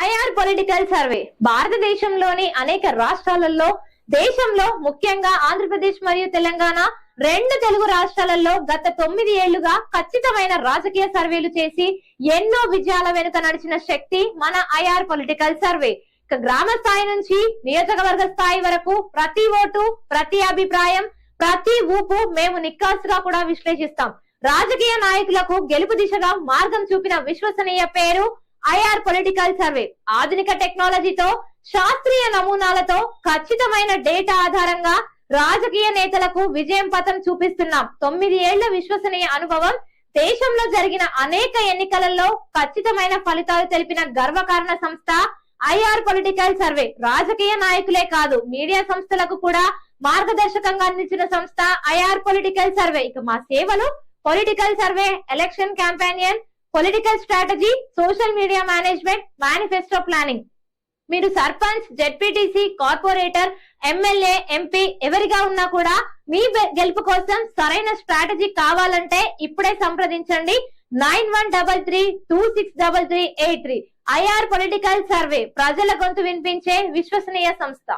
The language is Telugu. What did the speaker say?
ఐఆర్ పొలిటికల్ సర్వే భారతదేశంలోని అనేక రాష్ట్రాలలో, దేశంలో ముఖ్యంగా ఆంధ్రప్రదేశ్ మరియు తెలంగాణ రెండు తెలుగు రాష్ట్రాలలో గత 9 ఏళ్లుగా ఖచ్చితమైన రాజకీయ సర్వేలు చేసి ఎన్నో విజయాల వెనుక నడిచిన శక్తి మన ఐఆర్ పొలిటికల్ సర్వే. గ్రామ స్థాయి నుంచి నియోజకవర్గ స్థాయి వరకు ప్రతి ఓటు, ప్రతి అభిప్రాయం, ప్రతి ఊపు మేము నిక్కాసుగా కూడా విశ్లేషిస్తాం. రాజకీయ నాయకులకు గెలుపు దిశగా మార్గం చూపిన విశ్వసనీయ పేరు ఐఆర్ పొలిటికల్ సర్వే. ఆధునిక టెక్నాలజీతో, శాస్త్రీయ నమూనాలతో, ఖచ్చితమైన డేటా ఆధారంగా రాజకీయ నేతలకు విజయం పథం చూపిస్తున్నాం. 9 ఏళ్ల విశ్వసనీయ అనుభవం, దేశంలో జరిగిన అనేక ఎన్నికలలో ఖచ్చితమైన ఫలితాలు తెలిపిన గర్వకారణ సంస్థ ఐఆర్ పొలిటికల్ సర్వే. రాజకీయ నాయకులే కాదు, మీడియా సంస్థలకు కూడా మార్గదర్శకంగా అందించిన సంస్థ ఐఆర్ పొలిటికల్ సర్వే. ఇక మా సేవలు political survey, election campaign, political strategy, social media management, manifesto planning. మీరు sarpanch, ZPTC, corporator, MLA, MP ఎవరిగా ఉన్నా కూడా మీ గెలుపు కోసం సరైన స్ట్రాటజీ కావాలంటే ఇప్పుడే సంప్రదించండి 9133263383. ఐఆర్ పొలిటికల్ సర్వే, ప్రజల గొంతు వినిపించే విశ్వసనీయ సంస్థ.